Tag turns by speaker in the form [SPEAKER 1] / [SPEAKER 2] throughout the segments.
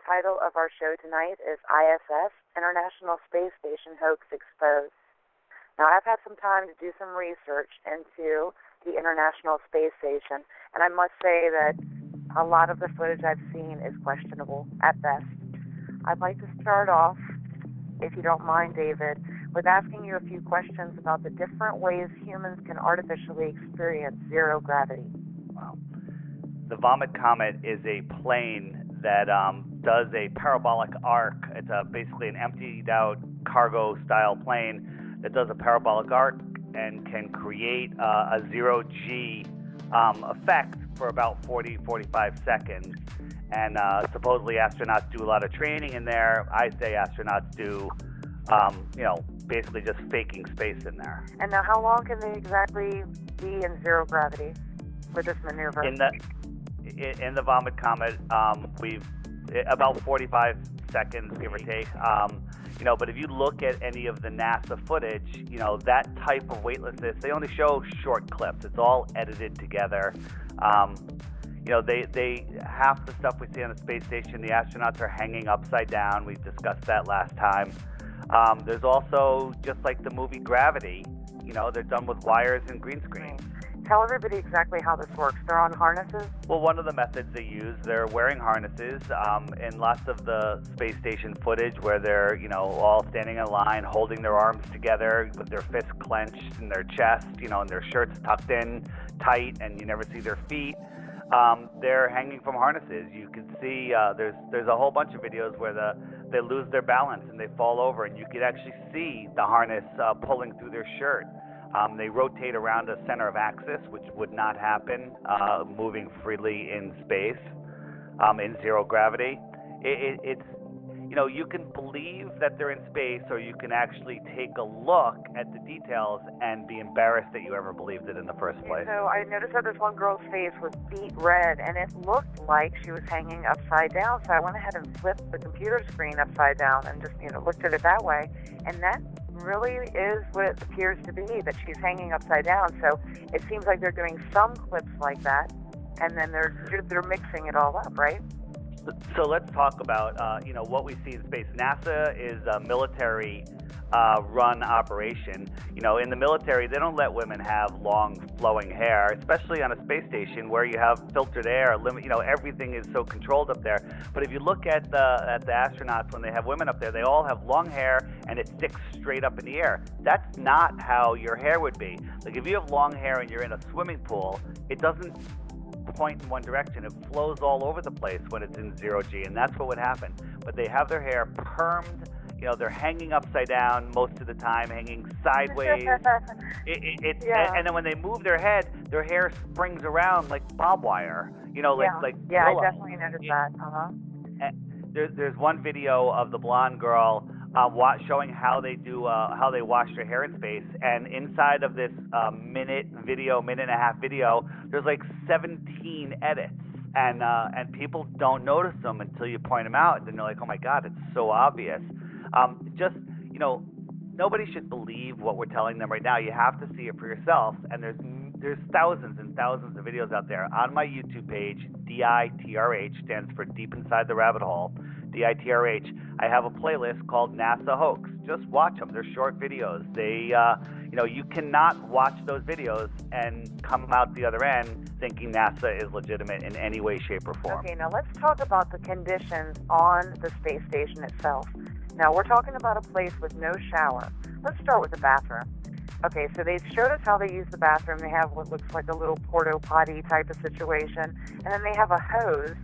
[SPEAKER 1] title of our show tonight is ISS, International Space Station Hoax Exposed. Now, I've had some time to do some research into the International Space Station, and I must say that a lot of the footage I've seen is questionable at best. I'd like to start off, if you don't mind, David, with asking you a few questions about the different ways humans can artificially experience zero gravity.
[SPEAKER 2] Wow. The Vomit Comet is a plane that does a parabolic arc. It's basically an emptied-out cargo-style plane that does a parabolic arc and can create a zero-G effect for about 40-45 seconds. And supposedly astronauts do a lot of training in there. I say astronauts do, basically just faking space in there.
[SPEAKER 1] And now how long can they exactly be in zero gravity with this maneuver?
[SPEAKER 2] In the Vomit Comet, we've about 45 seconds, give or take. But if you look at any of the NASA footage, that type of weightlessness, they only show short clips. It's all edited together. They half the stuff we see on the space station, the astronauts are hanging upside down. We've discussed that last time. There's also, just like the movie Gravity, they're done with wires and green screen.
[SPEAKER 1] Tell everybody exactly how this works. They're on harnesses?
[SPEAKER 2] Well, one of the methods they use, they're wearing harnesses. In lots of the space station footage where they're, all standing in a line, holding their arms together with their fists clenched in their chest, and their shirts tucked in tight, and you never see their feet. They're hanging from harnesses. You can see there's a whole bunch of videos where they lose their balance and they fall over, and you could actually see the harness pulling through their shirt. They rotate around a center of axis, which would not happen moving freely in space in zero gravity. It's you can believe that they're in space, or you can actually take a look at the details and be embarrassed that you ever believed it in the first place.
[SPEAKER 1] So I noticed that this one girl's face was beet red, and it looked like she was hanging upside down. So I went ahead and flipped the computer screen upside down and just looked at it that way, and that really is what it appears to be, that she's hanging upside down. So it seems like they're doing some clips like that, and then they're mixing it all up, right?
[SPEAKER 2] So let's talk about what we see in space. NASA is a military run operation. In the military, they don't let women have long flowing hair, especially on a space station where you have filtered air. Everything is so controlled up there. But if you look at the astronauts when they have women up there, they all have long hair and it sticks straight up in the air. That's not how your hair would be. Like if you have long hair and you're in a swimming pool, it doesn't point in one direction. It flows all over the place when it's in zero G, and that's what would happen. But they have their hair permed. They're hanging upside down most of the time, hanging sideways. And then when they move their head, their hair springs around like bob wire. Like
[SPEAKER 1] yeah,
[SPEAKER 2] pillow.
[SPEAKER 1] I definitely noticed that.
[SPEAKER 2] There's one video of the blonde girl showing how they wash their hair in space, and inside of this minute and a half video, there's like 17 edits, and people don't notice them until you point them out, and then they're like, oh my God, it's so obvious. Nobody should believe what we're telling them right now. You have to see it for yourself, and there's thousands and thousands of videos out there. On my YouTube page, DITRH stands for Deep Inside the Rabbit Hole, DITRH. I have a playlist called NASA Hoax. Just watch them. They're short videos. They, you cannot watch those videos and come out the other end thinking NASA is legitimate in any way, shape, or form.
[SPEAKER 1] Okay, now let's talk about the conditions on the space station itself. Now, we're talking about a place with no shower. Let's start with the bathroom. Okay, so they showed us how they use the bathroom. They have what looks like a little porta potty type of situation, and then they have a hose.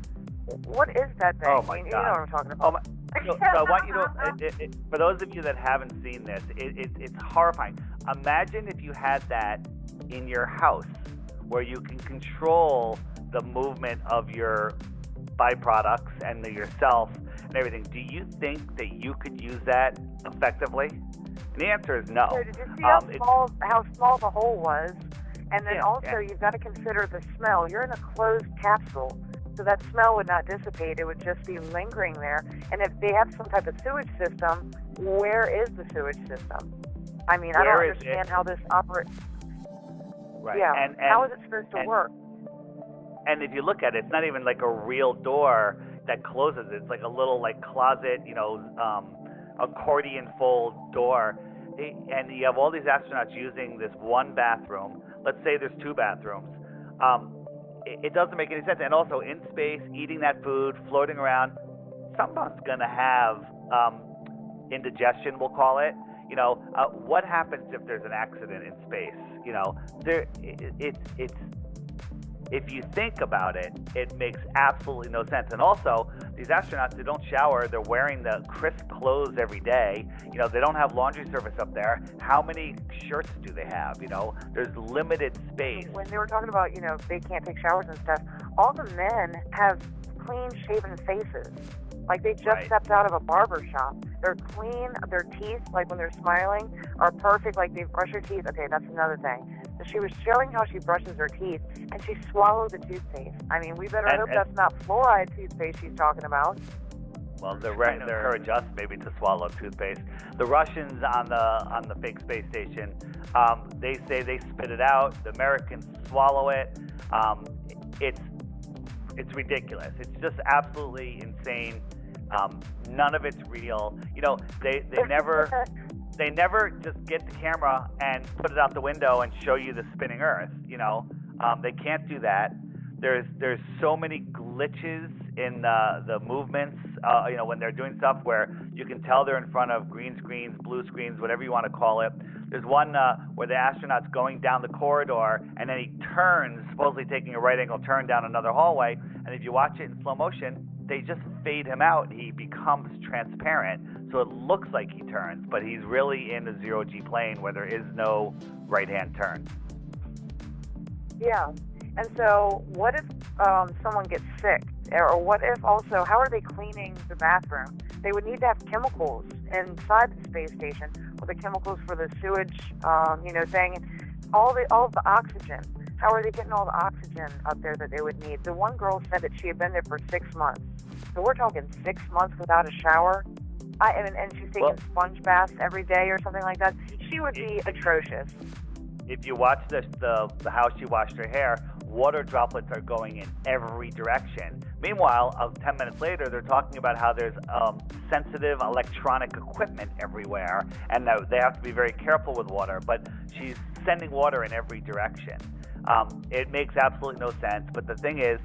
[SPEAKER 1] What is that thing?
[SPEAKER 2] Oh my God!
[SPEAKER 1] You know what I'm talking about.
[SPEAKER 2] So I want you to, for those of you that haven't seen this, it's horrifying. Imagine if you had that in your house, where you can control the movement of your byproducts and yourself and everything. Do you think that you could use that effectively? And the answer is no.
[SPEAKER 1] So did you see how small the hole was? And then you've got to consider the smell. You're in a closed capsule, so that smell would not dissipate. It would just be lingering there. And if they have some type of sewage system, where is the sewage system? I mean, I don't understand how this operates.
[SPEAKER 2] Right.
[SPEAKER 1] Yeah.
[SPEAKER 2] And
[SPEAKER 1] how is it supposed to work?
[SPEAKER 2] And if you look at it, it's not even like a real door. that closes. It's like a little like closet, accordion fold door. And you have all these astronauts using this one bathroom. Let's say there's two bathrooms. It doesn't make any sense. And also in space, eating that food, floating around, someone's going to have indigestion, we'll call it. What happens if there's an accident in space? If you think about it, it makes absolutely no sense. And also, these astronauts, they don't shower. They're wearing the crisp clothes every day. They don't have laundry service up there. How many shirts do they have? There's limited space.
[SPEAKER 1] When they were talking about, they can't take showers and stuff, all the men have clean shaven faces. Like they just stepped out of a barber shop. They're clean. Their teeth, like when they're smiling, are perfect. Like they brush their teeth. Okay, that's another thing. So she was showing how she brushes her teeth, and she swallowed the toothpaste. I mean, we better hope that's not fluoride toothpaste she's talking about.
[SPEAKER 2] Well, they're encourage us maybe to swallow toothpaste. The Russians on the fake space station, they say they spit it out. The Americans swallow it. It's ridiculous. It's just absolutely insane. None of it's real. They never just get the camera and put it out the window and show you the spinning Earth. They can't do that. There's so many glitches in the movements. When they're doing stuff where you can tell they're in front of green screens, blue screens, whatever you want to call it. There's one where the astronaut's going down the corridor, and then he turns, supposedly taking a right-angle turn down another hallway. And if you watch it in slow motion, they just fade him out. He becomes transparent, so it looks like he turns, but he's really in a zero-G plane where there is no right-hand turn.
[SPEAKER 1] Yeah. And so what if someone gets sick? Or what if also, how are they cleaning the bathroom? They would need to have chemicals inside the space station, or the chemicals for the sewage, thing, all of the oxygen. How are they getting all the oxygen up there that they would need? The one girl said that she had been there for 6 months. So we're talking 6 months without a shower. And she's taking sponge baths every day or something like that. She would be atrocious.
[SPEAKER 2] If you watch the how she washed her hair, water droplets are going in every direction. Meanwhile, 10 minutes later, they're talking about how there's sensitive electronic equipment everywhere, and they have to be very careful with water. But she's sending water in every direction. It makes absolutely no sense. But the thing is,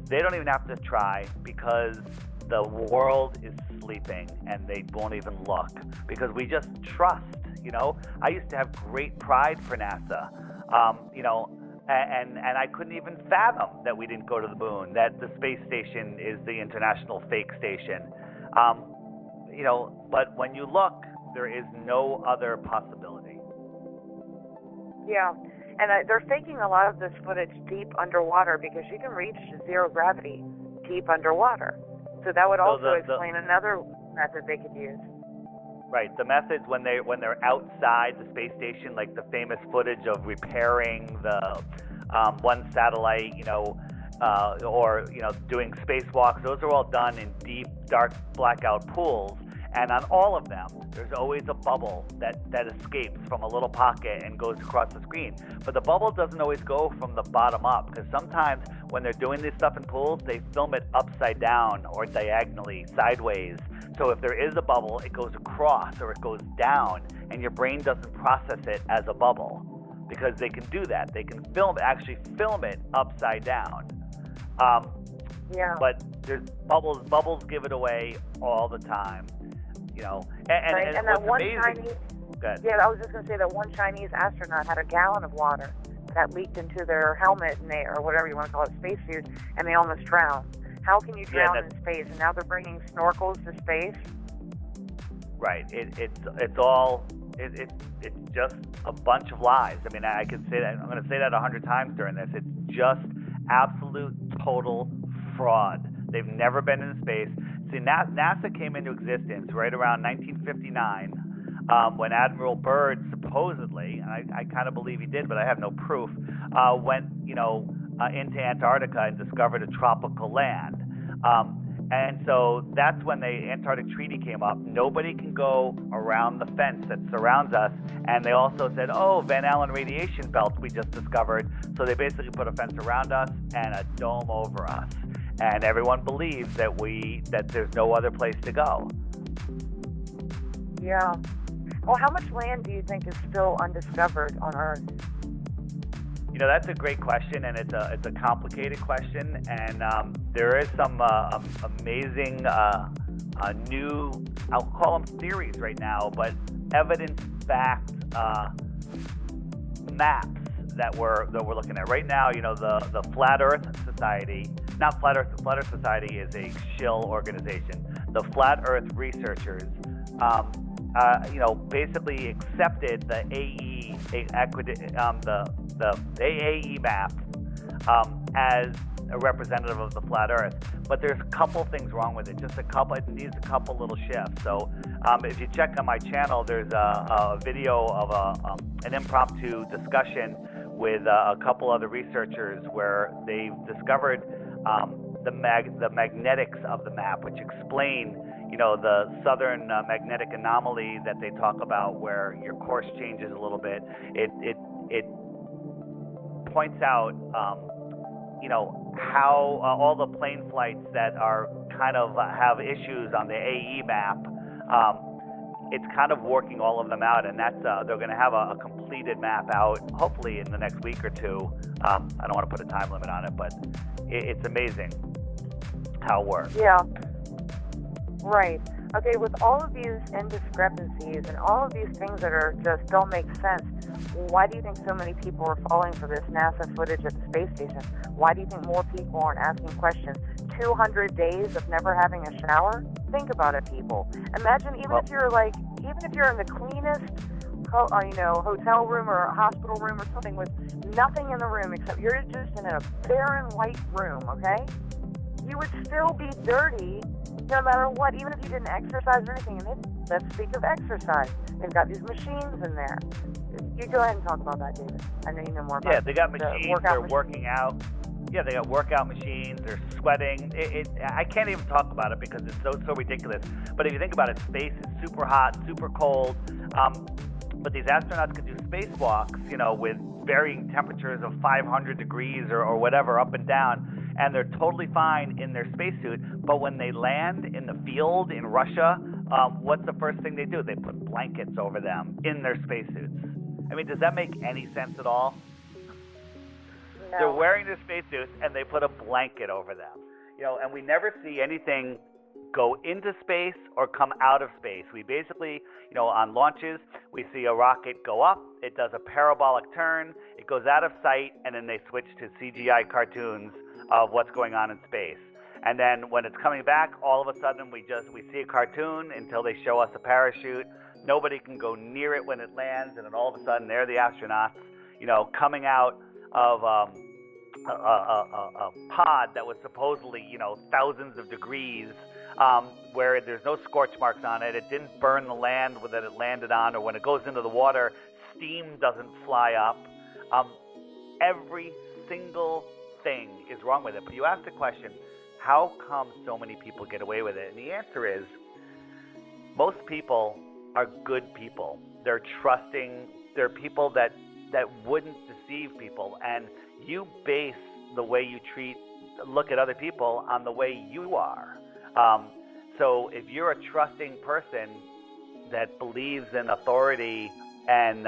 [SPEAKER 2] they don't even have to try because the world is sleeping, and they won't even look because we just trust. I used to have great pride for NASA. And I couldn't even fathom that we didn't go to the moon, that the space station is the international fake station. But when you look, there is no other possibility.
[SPEAKER 1] Yeah, and they're faking a lot of this footage deep underwater because you can reach zero gravity deep underwater. So that would also explain another method they could use.
[SPEAKER 2] Right, the methods when they're outside the space station, like the famous footage of repairing the one satellite, or doing spacewalks. Those are all done in deep, dark, blackout pools. And on all of them, there's always a bubble that escapes from a little pocket and goes across the screen. But the bubble doesn't always go from the bottom up, because sometimes when they're doing this stuff in pools, they film it upside down or diagonally, sideways. So if there is a bubble, it goes across or it goes down, and your brain doesn't process it as a bubble, because they can do that. They can actually film it upside down.
[SPEAKER 1] Yeah.
[SPEAKER 2] But there's bubbles give it away all the time. And
[SPEAKER 1] that one
[SPEAKER 2] amazing,
[SPEAKER 1] Chinese, I was just going to say that one Chinese astronaut had a gallon of water that leaked into their helmet or whatever you want to call it, spacesuit, and they almost drowned. How can you drown in space? And now they're bringing snorkels to space.
[SPEAKER 2] Right. It's just a bunch of lies. I mean, I could say that. I'm going to say that 100 times during this. It's just absolute, total fraud. They've never been in space. See, NASA came into existence right around 1959 when Admiral Byrd supposedly, and I kind of believe he did, but I have no proof, went into Antarctica and discovered a tropical land. And so that's when the Antarctic Treaty came up. Nobody can go around the fence that surrounds us. And they also said, Van Allen radiation belt we just discovered. So they basically put a fence around us and a dome over us. and everyone believes that there's no other place to go.
[SPEAKER 1] Yeah. Well, how much land do you think is still undiscovered on Earth?
[SPEAKER 2] That's a great question, and it's a complicated question, and there is some amazing new, I'll call them theories right now, but evidence-backed maps that we're looking at right now. The Flat Earth Society, not Flat Earth. The Flat Earth Society is a shill organization. The Flat Earth researchers, basically accepted the AAE map as a representative of the Flat Earth. But there's a couple things wrong with it. Just a couple. It needs a couple little shifts. So if you check on my channel, there's a video of an impromptu discussion with a couple other researchers where they've discovered the magnetics of the map, which explain the southern magnetic anomaly that they talk about, where your course changes a little bit. It points out how all the plane flights that are kind of have issues on the AE map, it's kind of working all of them out, and that's they're going to have a completed map out hopefully in the next week or two. I don't want to put a time limit on it, but it's amazing how it works.
[SPEAKER 1] Yeah. Right. Okay, with all of these indiscrepancies and all of these things that are just don't make sense, why do you think so many people are falling for this NASA footage at the space station? Why do you think more people aren't asking questions? 200 days of never having a shower? Think about it, people. Imagine even if you're in the cleanest hotel room or a hospital room or something with nothing in the room except you're just in a barren white room, okay? You would still be dirty no matter what, even if you didn't exercise or anything. And let's speak of exercise. They've got these machines in there. You go ahead and talk about that, David. I know you know more about it.
[SPEAKER 2] Yeah, they got machines. They're working out. Yeah, they got workout machines. They're sweating. I can't even talk about it because it's so ridiculous. But if you think about it, space is super hot, super cold. But these astronauts can do spacewalks, with varying temperatures of 500 degrees or whatever, up and down. And they're totally fine in their spacesuit. But when they land in the field in Russia, what's the first thing they do? They put blankets over them in their spacesuits. I mean, does that make any sense at all?
[SPEAKER 1] No.
[SPEAKER 2] They're wearing their spacesuits and they put a blanket over them. And we never see anything go into space or come out of space. We basically, on launches, we see a rocket go up, it does a parabolic turn, it goes out of sight, and then they switch to CGI cartoons of what's going on in space. And then when it's coming back, all of a sudden we see a cartoon until they show us a parachute. Nobody can go near it when it lands, and then all of a sudden they're the astronauts, coming out of a pod that was supposedly, thousands of degrees, where there's no scorch marks on it. It didn't burn the land that it landed on, or when it goes into the water, steam doesn't fly up. Every single thing is wrong with it. But you ask the question, how come so many people get away with it? And the answer is, most people are good people. They're trusting. They're people that wouldn't deceive people. And you base the way you look at other people on the way you are. So if you're a trusting person that believes in authority and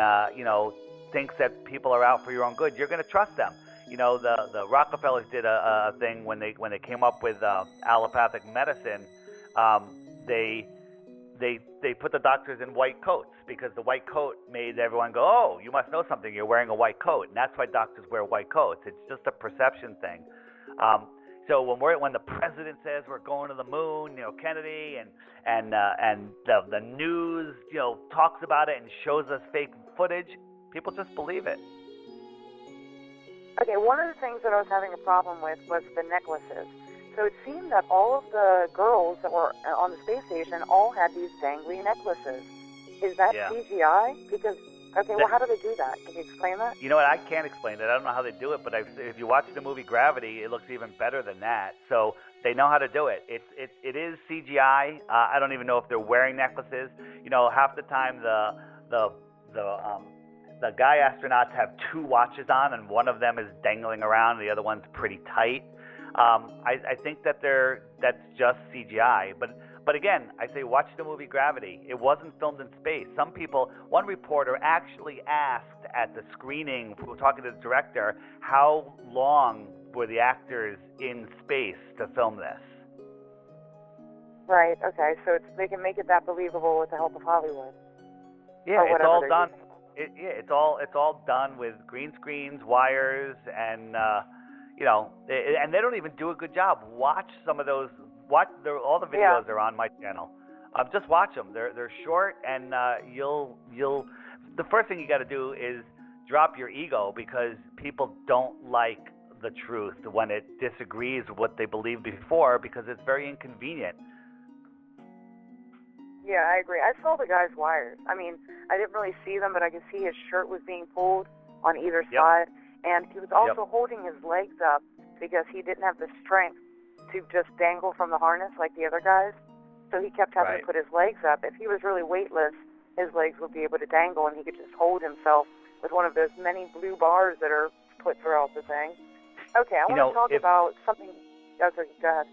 [SPEAKER 2] thinks that people are out for your own good, you're going to trust them. The Rockefellers did a thing when they came up with allopathic medicine. They put the doctors in white coats because the white coat made everyone go, oh, you must know something. You're wearing a white coat, and that's why doctors wear white coats. It's just a perception thing. So when the president says we're going to the moon, Kennedy, and the news, talks about it and shows us fake footage, people just believe it.
[SPEAKER 1] Okay, one of the things that I was having a problem with was the necklaces. So it seemed that all of the girls that were on the space station all had these dangly necklaces. Is that CGI? Because, how do they do that? Can you explain that?
[SPEAKER 2] You know what, I can't explain it. I don't know how they do it, but if you watch the movie Gravity, it looks even better than that. So they know how to do it. It is CGI. I don't even know if they're wearing necklaces. Half the time the guy astronauts have two watches on, and one of them is dangling around, and the other one's pretty tight. I think that that's just CGI. But again, I say watch the movie Gravity. It wasn't filmed in space. One reporter actually asked at the screening, talking to the director, how long were the actors in space to film this?
[SPEAKER 1] Right. Okay. So they can make it that believable with the help of Hollywood.
[SPEAKER 2] Yeah, it's all done. It's all done with green screens, wires, and and they don't even do a good job. Watch some of those. All the videos are on my channel. Just watch them. They're short, and you'll. The first thing you got to do is drop your ego, because people don't like the truth when it disagrees with what they believed before, because it's very inconvenient.
[SPEAKER 1] Yeah, I agree. I saw the guy's wires. I mean, I didn't really see them, but I could see his shirt was being pulled on either side, and he was also holding his legs up because he didn't have the strength to just dangle from the harness like the other guys. So he kept having to put his legs up. If he was really weightless, his legs would be able to dangle, and he could just hold himself with one of those many blue bars that are put throughout the thing. Okay, I want to talk about something. Okay, go ahead.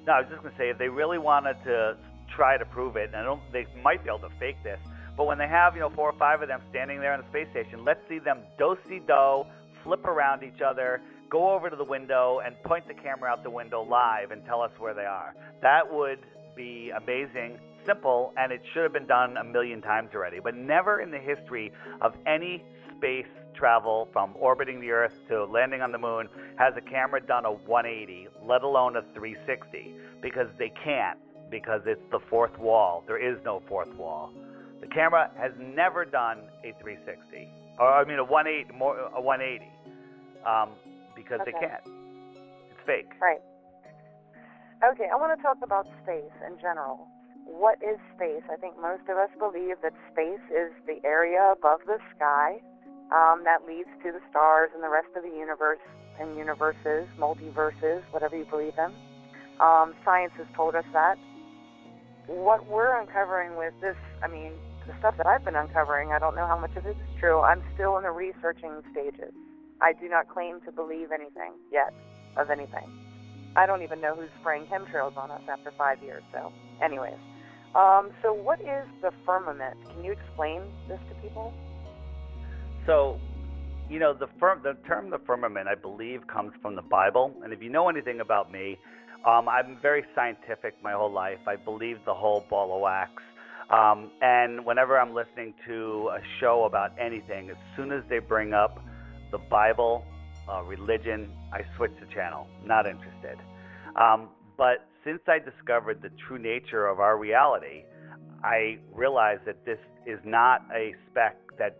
[SPEAKER 2] No, I was just going to say, if they really wanted to try to prove it, and they might be able to fake this, but when they have 4 or 5 of them standing there on the space station, let's see them do-si-do, flip around each other, go over to the window, and point the camera out the window live and tell us where they are. That would be amazing, simple, and it should have been done a million times already. But never in the history of any space travel, from orbiting the Earth to landing on the moon, has a camera done a 180, let alone a 360, because they can't, because it's the fourth wall. There is no fourth wall. The camera has never done a 360, or I mean a 180, because they can't. It's fake.
[SPEAKER 1] Right. Okay, I want to talk about space in general. What is space? I think most of us believe that space is the area above the sky that leads to the stars and the rest of the universe, and universes, multiverses, whatever you believe in. Science has told us that. What we're uncovering with this, I mean, the stuff that I've been uncovering, I don't know how much of it is true. I'm still in the researching stages. I do not claim to believe anything yet of anything. I don't even know who's spraying chemtrails on us after 5 years. So, anyways. So what is the firmament? Can you explain this to people?
[SPEAKER 2] So, the term the firmament, I believe, comes from the Bible. And if you know anything about me, I'm very scientific my whole life. I believe the whole ball of wax. And whenever I'm listening to a show about anything, as soon as they bring up the Bible, religion, I switch the channel. Not interested. But since I discovered the true nature of our reality, I realized that this is not a speck that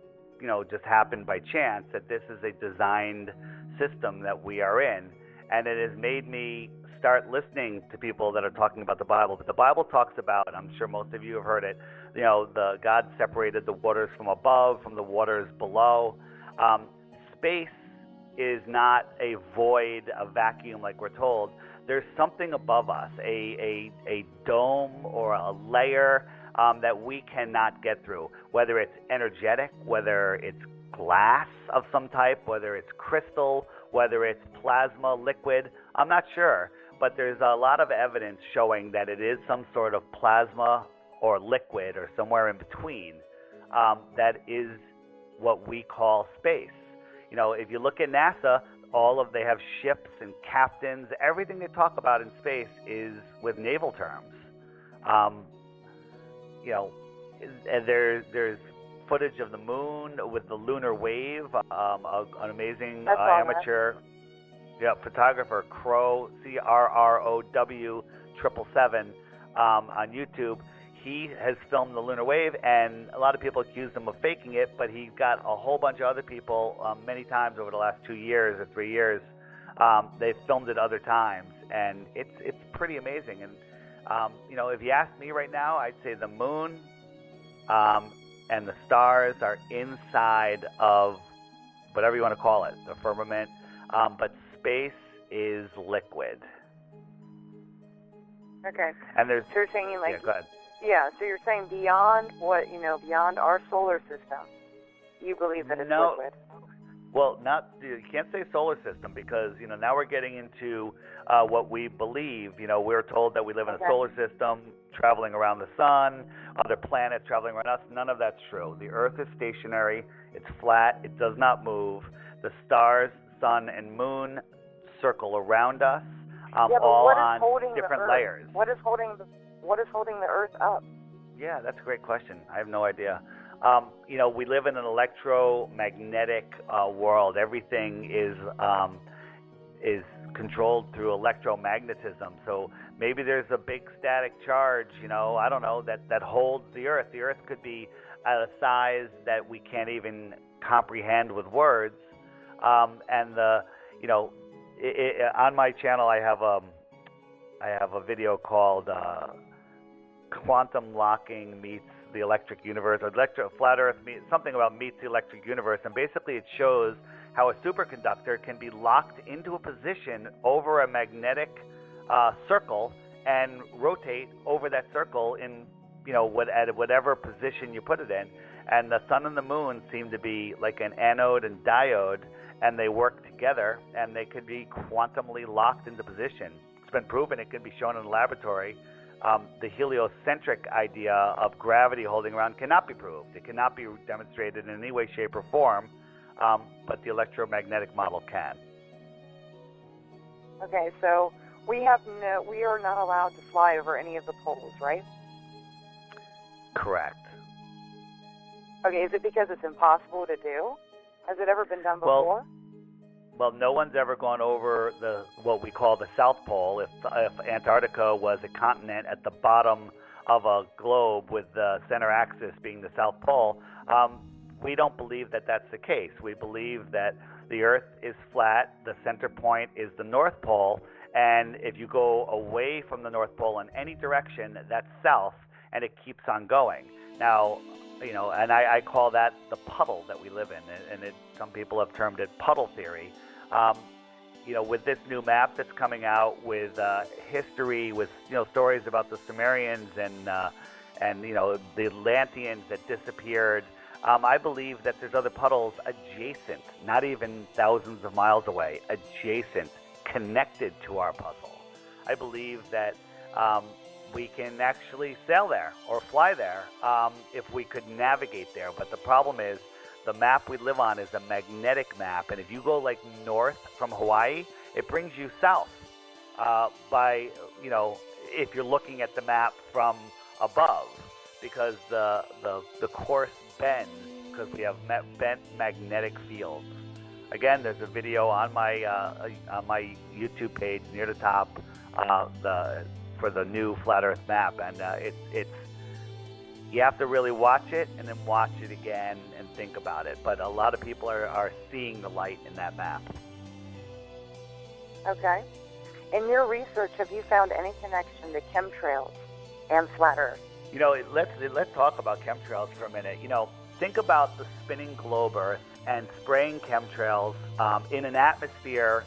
[SPEAKER 2] just happened by chance, that this is a designed system that we are in. And it has made me start listening to people that are talking about the Bible. But the Bible talks about, and I'm sure most of you have heard it, the God separated the waters from above from the waters below. Space is not a void, a vacuum like we're told. There's something above us, a dome or a layer that we cannot get through, whether it's energetic, whether it's glass of some type, whether it's crystal, whether it's plasma, liquid. I'm not sure, but there's a lot of evidence showing that it is some sort of plasma or liquid or somewhere in between that is what we call space. If you look at NASA, they have ships and captains. Everything they talk about in space is with naval terms. There's footage of the moon with the lunar wave. An amazing amateur photographer, Crow, CRROW 777 on YouTube. He has filmed the lunar wave, and a lot of people accuse him of faking it, but he's got a whole bunch of other people many times over the last 2 years or 3 years. They've filmed it other times, and it's pretty amazing. And if you ask me right now, I'd say the moon and the stars are inside of whatever you want to call it, the firmament, but space is liquid.
[SPEAKER 1] Okay.
[SPEAKER 2] And there's.
[SPEAKER 1] So you're saying
[SPEAKER 2] Yeah, go ahead.
[SPEAKER 1] Yeah, so you're saying beyond beyond our solar system, you believe that it's liquid?
[SPEAKER 2] Well, not you can't say solar system because now we're getting into what we believe. We're told that we live in a solar system traveling around the sun, other planets traveling around us. None of that's true. The Earth is stationary. It's flat. It does not move. The stars, sun, and moon circle around us, all on different layers.
[SPEAKER 1] What is holding the Earth up?
[SPEAKER 2] Yeah, that's a great question. I have no idea. We live in an electromagnetic world. Everything is controlled through electromagnetism. So maybe there's a big static charge, I don't know, that holds the Earth. The Earth could be at a size that we can't even comprehend with words. And on my channel, I have a video called Quantum Locking Meets the Electric Universe, or Flat Earth something about meets the electric universe, and basically it shows how a superconductor can be locked into a position over a magnetic circle and rotate over that circle in at whatever position you put it in. And the sun and the moon seem to be like an anode and diode, and they work together, and they could be quantumly locked into position. It's been proven. It can be shown in the laboratory. The heliocentric idea of gravity holding around cannot be proved. It cannot be demonstrated in any way, shape, or form, but the electromagnetic model can.
[SPEAKER 1] Okay, so we are not allowed to fly over any of the poles, right?
[SPEAKER 2] Correct.
[SPEAKER 1] Okay, is it because it's impossible to do? Has it ever been done before?
[SPEAKER 2] Well, no one's ever gone over what we call the South Pole. If Antarctica was a continent at the bottom of a globe with the center axis being the South Pole, we don't believe that that's the case. We believe that the Earth is flat, the center point is the North Pole, and if you go away from the North Pole in any direction, that's south, and it keeps on going. Now, and I call that the puddle that we live in, and some people have termed it puddle theory. With this new map that's coming out, with history, with stories about the Sumerians and the Atlanteans that disappeared, I believe that there's other puddles adjacent, not even thousands of miles away, adjacent, connected to our puzzle. I believe that we can actually sail there or fly there if we could navigate there. But the problem is, the map we live on is a magnetic map, and if you go like north from Hawaii, it brings you south. If you're looking at the map from above, because the course bends because we have bent magnetic fields. Again, there's a video on my YouTube page near the top for the new Flat Earth map, and it's you have to really watch it and then watch it again and think about it. But a lot of people are seeing the light in that map.
[SPEAKER 1] Okay. In your research, have you found any connection to chemtrails and Flat Earth?
[SPEAKER 2] Let's talk about chemtrails for a minute. Think about the spinning globe Earth and spraying chemtrails in an atmosphere,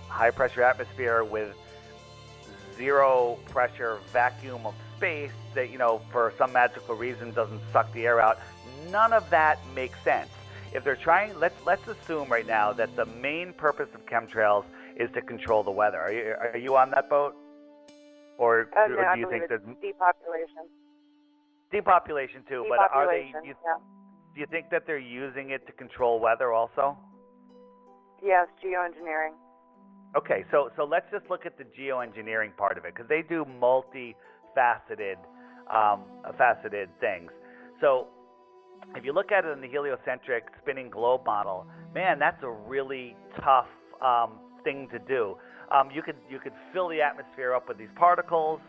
[SPEAKER 2] high pressure atmosphere with zero pressure vacuum of space that, for some magical reason doesn't suck the air out. None of that makes sense. If they're trying, let's assume right now that the main purpose of chemtrails is to control the weather. Are you on that boat? Or
[SPEAKER 1] no,
[SPEAKER 2] do you think that
[SPEAKER 1] depopulation?
[SPEAKER 2] Depopulation too, but are they? Do you think that they're using it to control weather also?
[SPEAKER 1] Yes, geoengineering.
[SPEAKER 2] Okay, so let's just look at the geoengineering part of it, because they do multifaceted faceted things. So if you look at it in the heliocentric spinning globe model, man, that's a really tough thing to do. You could fill the atmosphere up with these particles,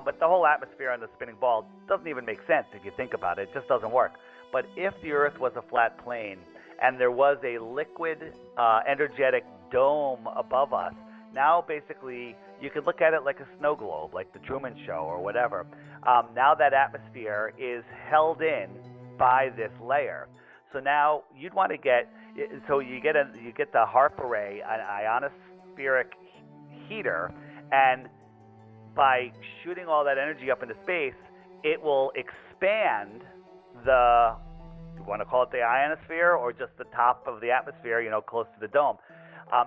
[SPEAKER 2] but the whole atmosphere on the spinning ball doesn't even make sense if you think about it. It just doesn't work. But if the Earth was a flat plane and there was a liquid energetic dome above us, now basically you could look at it like a snow globe, like the Truman Show or whatever. Now that atmosphere is held in by this layer. So now you'd want to get, so you get the HARP array, an ionospheric heater, and by shooting all that energy up into space, it will expand want to call it the ionosphere or just the top of the atmosphere, close to the dome.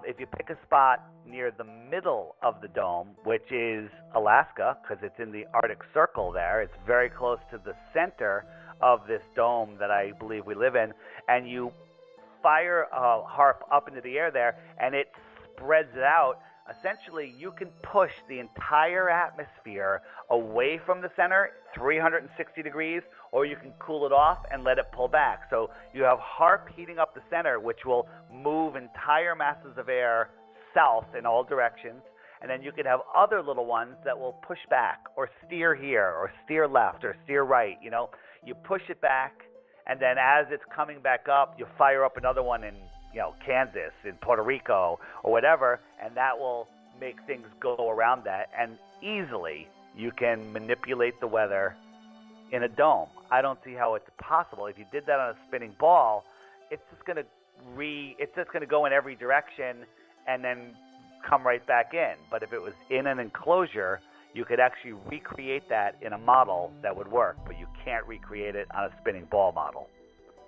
[SPEAKER 2] If you pick a spot near the middle of the dome, which is Alaska, because it's in the Arctic Circle there, it's very close to the center of this dome that I believe we live in, and you fire a harp up into the air there, and it spreads it out. Essentially, you can push the entire atmosphere away from the center 360 degrees, or you can cool it off and let it pull back. So you have HARP heating up the center, which will move entire masses of air south in all directions. And then you can have other little ones that will push back or steer here or steer left or steer right. You push it back, and then as it's coming back up, you fire up another one in Kansas, in Puerto Rico, or whatever, and that will make things go around that. And easily, you can manipulate the weather in a dome. I don't see how it's possible. If you did that on a spinning ball, it's just going to go in every direction and then come right back in. But if it was in an enclosure, you could actually recreate that in a model that would work, but you can't recreate it on a spinning ball model.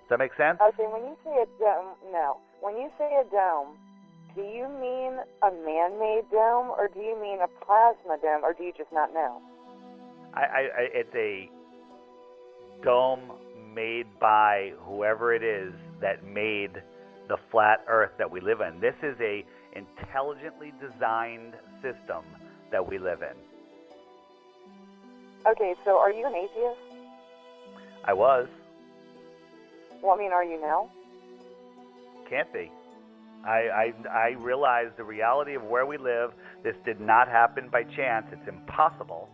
[SPEAKER 2] Does that make sense?
[SPEAKER 1] Okay, when you say a dome, no. When you say a dome, do you mean a man-made dome, or do you mean a plasma dome, or do you just not know?
[SPEAKER 2] It's a dome made by whoever it is that made the flat Earth that we live in. This is a intelligently designed system that we live in.
[SPEAKER 1] Okay, so are you an atheist?
[SPEAKER 2] I was.
[SPEAKER 1] Well, are you now?
[SPEAKER 2] Can't be. I realize the reality of where we live. This did not happen by chance. It's impossible.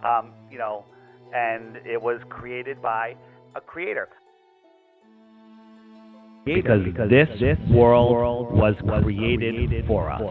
[SPEAKER 2] And it was created by a creator.
[SPEAKER 3] Because this world was created for us.